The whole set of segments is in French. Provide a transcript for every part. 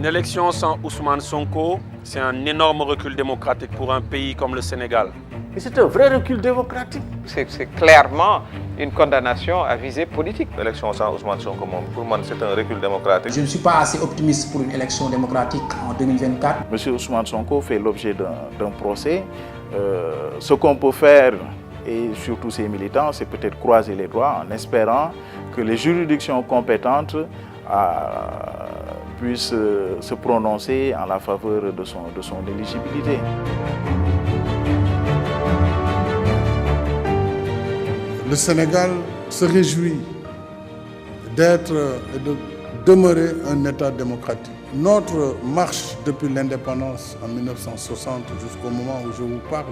Une élection sans Ousmane Sonko, c'est un énorme recul démocratique pour un pays comme le Sénégal. Et c'est un vrai recul démocratique. C'est clairement une condamnation à visée politique. L'élection sans Ousmane Sonko, pour moi, c'est un recul démocratique. Je ne suis pas assez optimiste pour une élection démocratique en 2024. Monsieur Ousmane Sonko fait l'objet d'un procès. Ce qu'on peut faire, et surtout ses militants, c'est peut-être croiser les doigts en espérant que les juridictions compétentes puissent se prononcer en la faveur de son éligibilité. Le Sénégal se réjouit d'être et de demeurer un État démocratique. Notre marche depuis l'indépendance en 1960 jusqu'au moment où je vous parle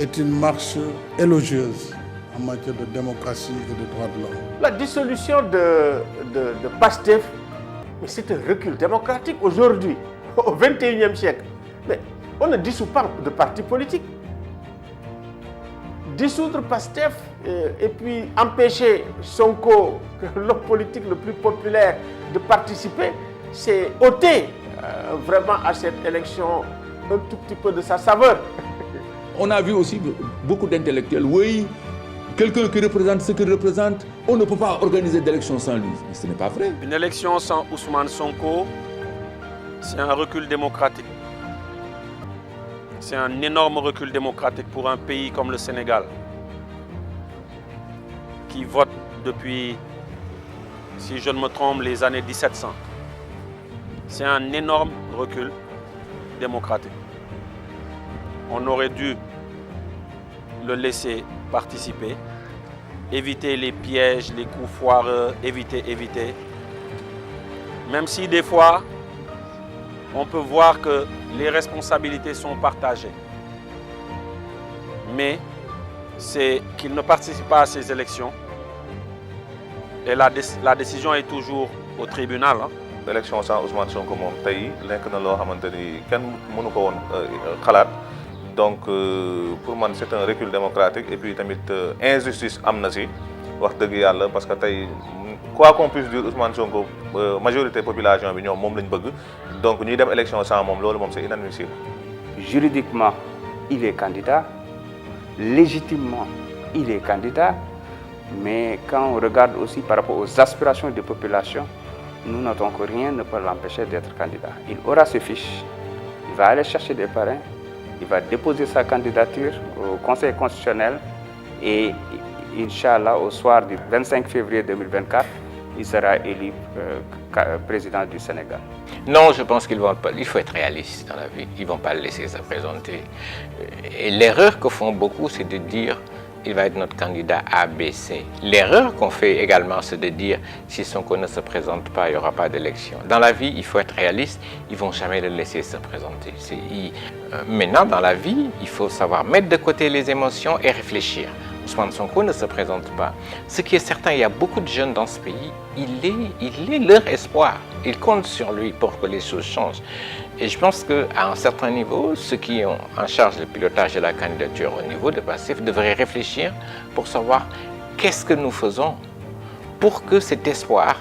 est une marche élogieuse en matière de démocratie et de droits de l'homme. La dissolution de PASTEF, mais c'est un recul démocratique aujourd'hui, au XXIe siècle. Mais on ne dissout pas de partis politiques. Dissoudre PASTEF et puis empêcher Sonko, l'homme politique le plus populaire, de participer, c'est ôter vraiment à cette élection un tout petit peu de sa saveur. On a vu aussi beaucoup d'intellectuels, oui, quelqu'un qui représente ce qu'il représente, on ne peut pas organiser d'élection sans lui. Mais ce n'est pas vrai. Une élection sans Ousmane Sonko, c'est un recul démocratique. C'est un énorme recul démocratique pour un pays comme le Sénégal, qui vote depuis, si je ne me trompe, les années 1700. C'est un énorme recul démocratique. On aurait dû le laisser participer, éviter les pièges, les coups foireux, éviter. Même si des fois, on peut voir que les responsabilités sont partagées. Mais c'est qu'il ne participe pas à ces élections. Et la décision est toujours au tribunal. L'élection sans Ousmane Sonko, donc pour moi c'est un recul démocratique et puis tamit injustice amnésie parce que quoi qu'on puisse dire Ousmane Sonko majorité population bi ñom mom lañ bëgg donc ñuy dem élection sans mom lolu mom c'est inadmissible. Juridiquement, il est candidat. Légitimement, il est candidat. Mais quand on regarde aussi par rapport aux aspirations des populations, nous notons que rien ne peut l'empêcher d'être candidat. Il aura ses fiches, il va aller chercher des parrains, il va déposer sa candidature au Conseil constitutionnel et, Inch'Allah, au soir du 25 février 2024, il sera élu président du Sénégal. Non, je pense qu'il faut être réaliste dans la vie. Ils ne vont pas le laisser se présenter. Et l'erreur que font beaucoup, c'est de dire il va être notre candidat ABC. L'erreur qu'on fait également, c'est de dire si Sonko ne se présente pas, il n'y aura pas d'élection. Dans la vie, il faut être réaliste. Ils ne vont jamais le laisser se présenter. Maintenant, dans la vie, il faut savoir mettre de côté les émotions et réfléchir. Ousmane Sonko ne se présente pas. Ce qui est certain, il y a beaucoup de jeunes dans ce pays, il est leur espoir. Ils comptent sur lui pour que les choses changent. Et je pense qu'à un certain niveau, ceux qui ont en charge le pilotage de la candidature au niveau de PASTEF devraient réfléchir pour savoir qu'est-ce que nous faisons pour que cet espoir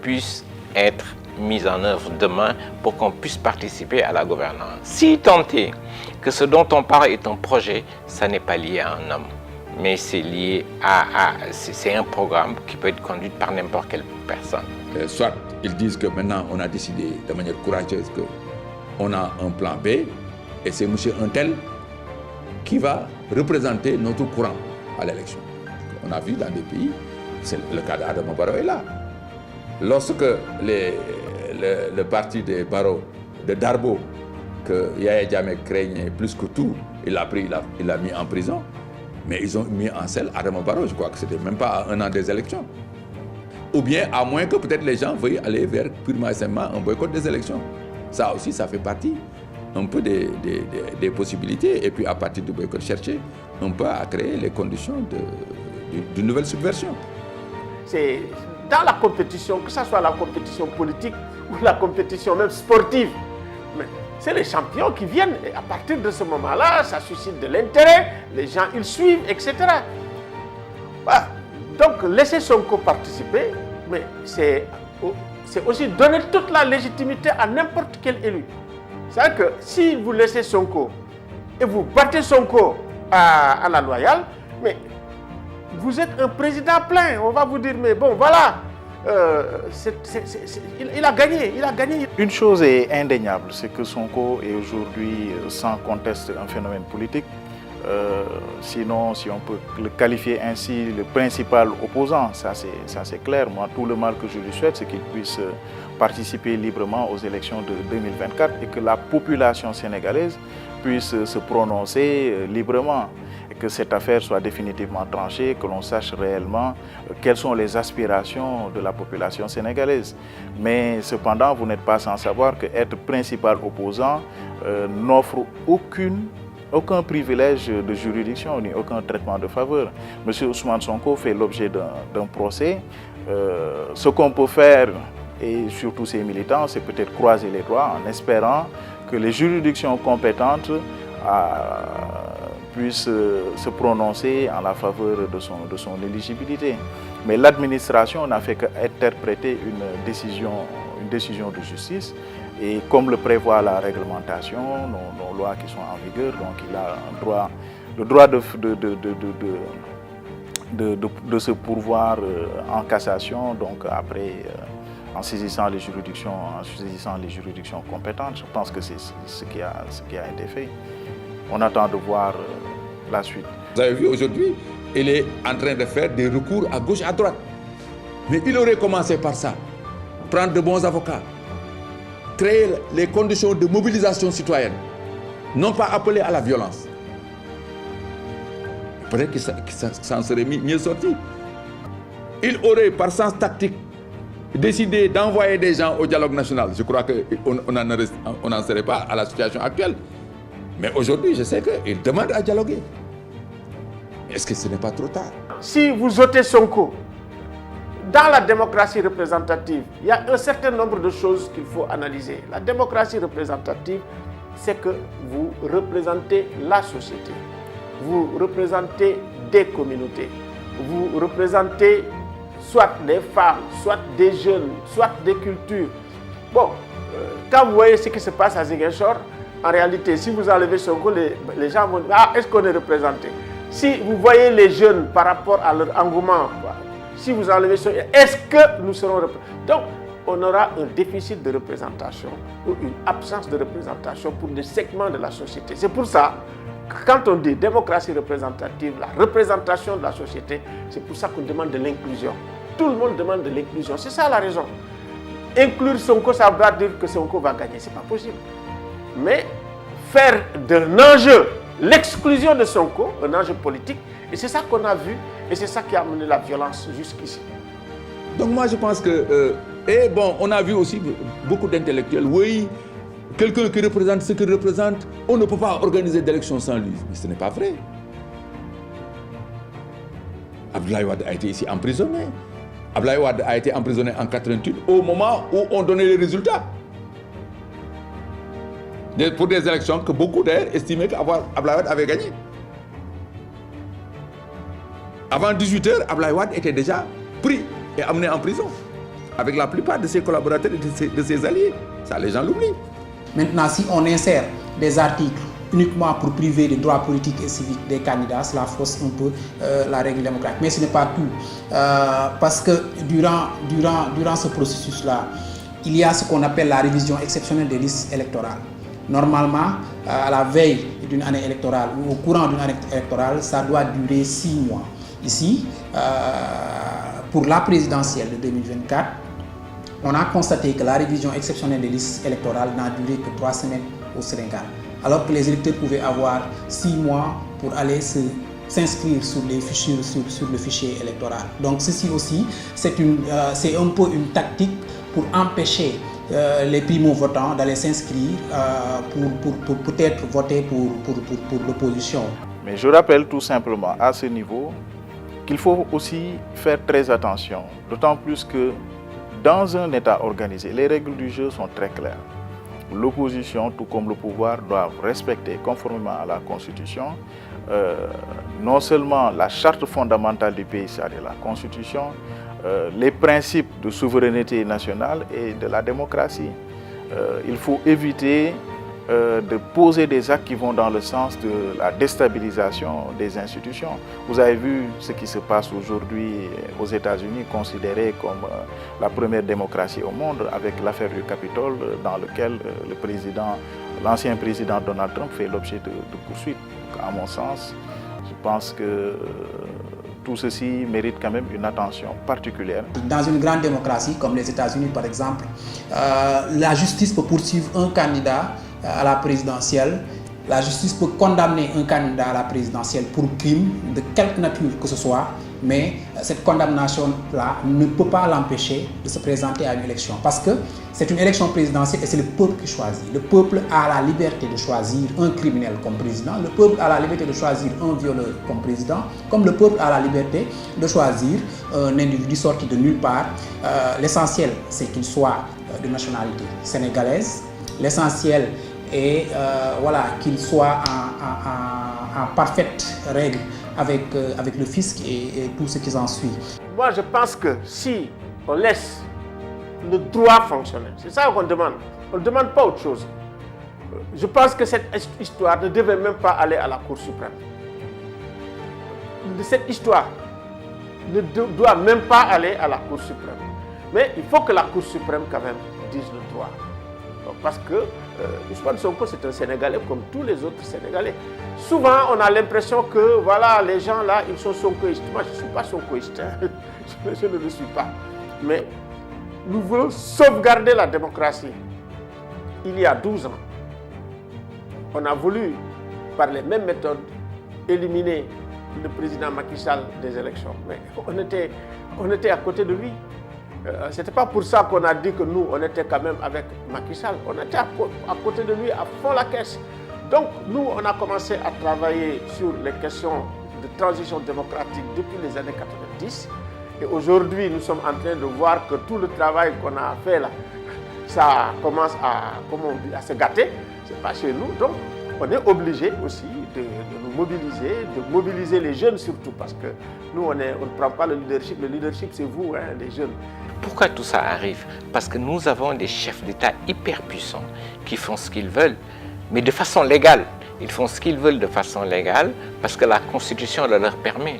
puisse être mis en œuvre demain pour qu'on puisse participer à la gouvernance. Si tant est que ce dont on parle est un projet, ça n'est pas lié à un homme. Mais c'est lié c'est un programme qui peut être conduit par n'importe quelle personne. Soit ils disent que maintenant on a décidé de manière courageuse qu'on a un plan B et c'est M. Untel qui va représenter notre courant à l'élection. On a vu dans des pays, c'est le cas d'Adama Barrow est là. Lorsque le parti des Barrow, de Darbo, que Yahya Jammeh craignait plus que tout, il l'a mis en prison. Mais ils ont mis en selle Adama Barrow, je crois que c'était même pas à 1 an des élections. Ou bien, à moins que peut-être les gens veuillent aller vers purement et simplement un boycott des élections. Ça aussi, ça fait partie un peu des possibilités. Et puis, à partir du boycott cherché, on peut créer les conditions d'une nouvelle subversion. C'est dans la compétition, que ce soit la compétition politique ou la compétition même sportive. Mais c'est les champions qui viennent et à partir de ce moment-là, ça suscite de l'intérêt, les gens ils suivent, etc. Voilà. Donc laisser Sonko participer, mais c'est c'est aussi donner toute la légitimité à n'importe quel élu. C'est-à-dire que si vous laissez Sonko et vous battez Sonko à la loyale, mais vous êtes un président plein. On va vous dire, mais bon, voilà, il a gagné, il a gagné. Une chose est indéniable, c'est que Sonko est aujourd'hui sans conteste un phénomène politique. Sinon, si on peut le qualifier ainsi, le principal opposant, ça c'est clair. Moi, tout le mal que je lui souhaite, c'est qu'il puisse participer librement aux élections de 2024 et que la population sénégalaise puisse se prononcer librement et que cette affaire soit définitivement tranchée, que l'on sache réellement quelles sont les aspirations de la population sénégalaise. Mais cependant, vous n'êtes pas sans savoir qu'être principal opposant n'offre aucun privilège de juridiction ni aucun traitement de faveur. M. Ousmane Sonko fait l'objet d'un procès. Ce qu'on peut faire, et surtout ses militants, c'est peut-être croiser les doigts en espérant que les juridictions compétentes puissent se prononcer en la faveur de son éligibilité. Mais l'administration n'a fait qu'interpréter une décision de justice. Et comme le prévoit la réglementation, nos lois qui sont en vigueur, donc il a le droit de se pourvoir en cassation, donc après, en saisissant les juridictions compétentes. Je pense que c'est ce qui a été fait. On attend de voir la suite. Vous avez vu aujourd'hui, il est en train de faire des recours à gauche et à droite. Mais il aurait commencé par ça, prendre de bons avocats, créer les conditions de mobilisation citoyenne, non pas appeler à la violence. Peut-être que ça en serait mieux sorti. Il aurait, par sens tactique, décidé d'envoyer des gens au dialogue national. Je crois qu'on n'en serait pas à la situation actuelle. Mais aujourd'hui, je sais qu'il demande à dialoguer. Est-ce que ce n'est pas trop tard? Si vous ôtez Sonko, dans la démocratie représentative, il y a un certain nombre de choses qu'il faut analyser. La démocratie représentative, c'est que vous représentez la société, vous représentez des communautés, vous représentez soit des femmes, soit des jeunes, soit des cultures. Bon, quand vous voyez ce qui se passe à Ziguinchor, en réalité, si vous enlevez Sonko, les gens vont dire, ah, est-ce qu'on est représenté? Si vous voyez les jeunes par rapport à leur engouement, si vous enlevez Sonko, est-ce que nous serons représentés? Donc, on aura un déficit de représentation ou une absence de représentation pour des segments de la société. C'est pour ça que quand on dit démocratie représentative, la représentation de la société, c'est pour ça qu'on demande de l'inclusion. Tout le monde demande de l'inclusion. C'est ça la raison. Inclure Sonko, ça veut dire que Sonko va gagner. Ce n'est pas possible. Mais faire d'un enjeu l'exclusion de Sonko, un enjeu politique, et c'est ça qu'on a vu, et c'est ça qui a amené la violence jusqu'ici. Donc moi je pense que, et bon, on a vu aussi beaucoup d'intellectuels, oui, quelqu'un qui représente ce qu'il représente, on ne peut pas organiser d'élection sans lui. Mais ce n'est pas vrai. Abdoulaye Wade a été ici emprisonné. Abdoulaye Wade a été emprisonné en 88 au moment où on donnait les résultats. Pour des élections que beaucoup d'ailleurs estimaient qu'Abdoulaye Wade avait gagné. Avant 18h, Abdoulaye Wade était déjà pris et amené en prison avec la plupart de ses collaborateurs et de ses alliés. Ça, les gens l'oublient. Maintenant, si on insère des articles uniquement pour priver des droits politiques et civiques des candidats, cela fausse un peu la règle démocratique. Mais ce n'est pas tout. Parce que durant ce processus-là, il y a ce qu'on appelle la révision exceptionnelle des listes électorales. Normalement, à la veille d'une année électorale ou au courant d'une année électorale, ça doit durer 6 mois. Ici, pour la présidentielle de 2024, on a constaté que la révision exceptionnelle des listes électorales n'a duré que 3 semaines au Sénégal, alors que les électeurs pouvaient avoir 6 mois pour aller s'inscrire sur le fichier électoral. Donc ceci aussi, c'est un peu une tactique pour empêcher les primo-votants d'aller s'inscrire pour peut-être voter pour l'opposition. Mais je rappelle tout simplement à ce niveau qu'il faut aussi faire très attention, d'autant plus que dans un État organisé, les règles du jeu sont très claires. L'opposition, tout comme le pouvoir, doivent respecter conformément à la Constitution non seulement la charte fondamentale du pays, c'est-à-dire la Constitution, les principes de souveraineté nationale et de la démocratie. Il faut éviter de poser des actes qui vont dans le sens de la déstabilisation des institutions. Vous avez vu ce qui se passe aujourd'hui aux États-Unis, considéré comme la première démocratie au monde, avec l'affaire du Capitole, dans lequel l'ancien président Donald Trump fait l'objet de poursuites. Donc, à mon sens, je pense que tout ceci mérite quand même une attention particulière. Dans une grande démocratie comme les États-Unis par exemple, la justice peut poursuivre un candidat à la présidentielle. La justice peut condamner un candidat à la présidentielle pour crime de quelque nature que ce soit, mais cette condamnation-là ne peut pas l'empêcher de se présenter à une élection. Parce que c'est une élection présidentielle et c'est le peuple qui choisit. Le peuple a la liberté de choisir un criminel comme président, le peuple a la liberté de choisir un violeur comme président, comme le peuple a la liberté de choisir un individu sorti de nulle part. L'essentiel, c'est qu'il soit de nationalité sénégalaise. L'essentiel est qu'il soit en parfaite règle avec le fisc et tout ce qui s'en suit. Moi, je pense que si on laisse le droit fonctionner, c'est ça qu'on demande. On ne demande pas autre chose. Je pense que cette histoire ne devait même pas aller à la Cour suprême. Cette histoire ne doit même pas aller à la Cour suprême. Mais il faut que la Cour suprême quand même dise le droit. Parce que Ousmane Sonko, c'est un Sénégalais comme tous les autres Sénégalais. Souvent, on a l'impression que voilà, les gens là, ils sont sonkoïstes. Moi, je ne suis pas sonkoïste. Hein. Je ne le suis pas. Mais nous voulons sauvegarder la démocratie. Il y a 12 ans, on a voulu, par les mêmes méthodes, éliminer le président Macky Sall des élections. Mais on était à côté de lui. Ce n'était pas pour ça qu'on a dit que nous, on était quand même avec Macky Sall. On était à côté de lui à fond la caisse. Donc, nous, on a commencé à travailler sur les questions de transition démocratique depuis les années 90. Et aujourd'hui, nous sommes en train de voir que tout le travail qu'on a fait là, ça commence à se gâter. Ce n'est pas chez nous. Donc, on est obligé aussi de nous mobiliser les jeunes surtout, parce que nous, on ne prend pas le leadership. Le leadership, c'est vous, hein, les jeunes. Pourquoi tout ça arrive? Parce que nous avons des chefs d'État hyper puissants qui font ce qu'ils veulent, mais de façon légale. Ils font ce qu'ils veulent de façon légale parce que la Constitution le leur permet.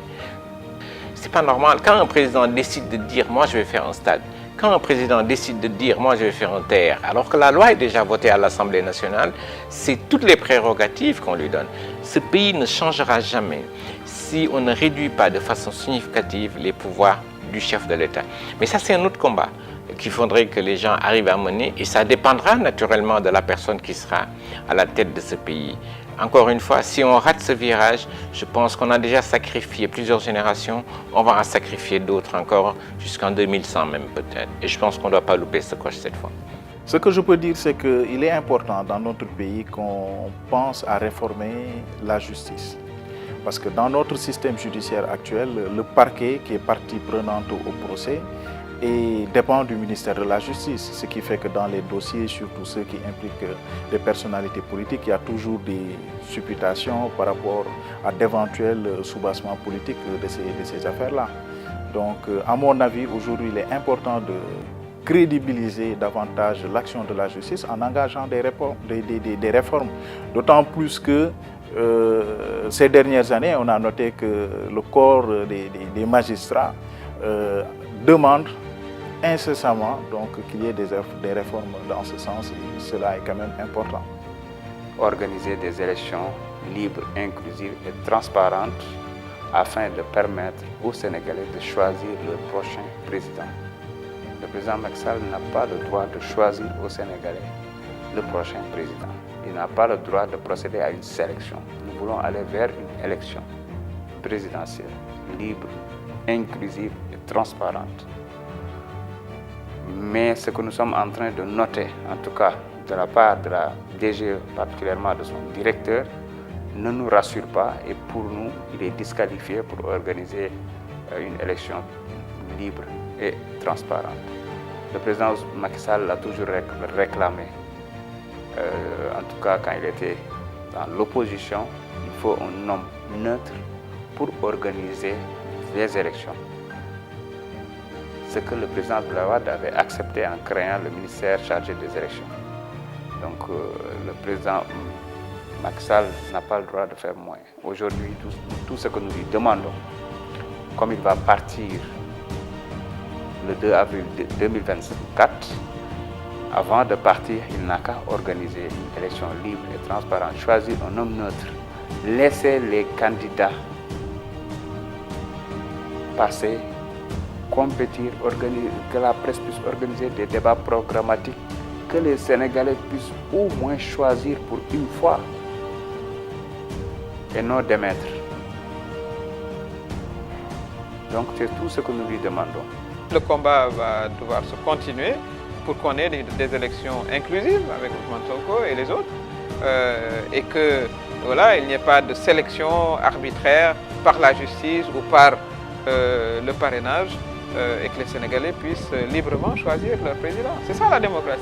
C'est pas normal. Quand un président décide de dire « moi, je vais faire un stade », quand un président décide de dire « moi, je vais faire un terre », alors que la loi est déjà votée à l'Assemblée nationale, c'est toutes les prérogatives qu'on lui donne. Ce pays ne changera jamais si on ne réduit pas de façon significative les pouvoirs du chef de l'État. Mais ça, c'est un autre combat qu'il faudrait que les gens arrivent à mener, et ça dépendra naturellement de la personne qui sera à la tête de ce pays. Encore une fois, si on rate ce virage, je pense qu'on a déjà sacrifié plusieurs générations, on va en sacrifier d'autres encore jusqu'en 2100 même peut-être. Et je pense qu'on ne doit pas louper ce coche cette fois. Ce que je peux dire, c'est qu'il est important dans notre pays qu'on pense à réformer la justice. Parce que dans notre système judiciaire actuel, le parquet, qui est partie prenante au procès, dépend du ministère de la Justice. Ce qui fait que dans les dossiers, surtout ceux qui impliquent des personnalités politiques, il y a toujours des supputations par rapport à d'éventuels soubassements politiques de ces affaires-là. Donc, à mon avis, aujourd'hui, il est important de crédibiliser davantage l'action de la justice en engageant des réformes. D'autant plus que ces dernières années, on a noté que le corps des magistrats demande incessamment qu'il y ait des réformes dans ce sens, et cela est quand même important. Organiser des élections libres, inclusives et transparentes afin de permettre aux Sénégalais de choisir leur prochain président. Le président Macky Sall n'a pas le droit de choisir aux Sénégalais le prochain président. Il n'a pas le droit de procéder à une sélection. Nous voulons aller vers une élection présidentielle libre, inclusive et transparente. Mais ce que nous sommes en train de noter, en tout cas de la part de la DGE, particulièrement de son directeur, ne nous rassure pas, et pour nous, il est disqualifié pour organiser une élection libre et transparente. Le président Macky Sall l'a toujours réclamé. En tout cas, quand il était dans l'opposition, il faut un homme neutre pour organiser les élections. ce que le président Abdoulaye Wade avait accepté en créant le ministère chargé des élections. Donc le président Macky Sall n'a pas le droit de faire moins. Aujourd'hui, tout ce que nous lui demandons, comme il va partir le 2 avril 2024, avant de partir, il n'a qu'à organiser une élection libre et transparente, choisir un homme neutre, laisser les candidats passer, compétir, que la presse puisse organiser des débats programmatiques, que les Sénégalais puissent au moins choisir pour une fois et non démettre. Donc c'est tout ce que nous lui demandons. Le combat va devoir se continuer pour qu'on ait des élections inclusives avec Ousmane Sonko et les autres et que voilà, il n'y ait pas de sélection arbitraire par la justice ou par le parrainage et que les Sénégalais puissent librement choisir leur président. C'est ça la démocratie.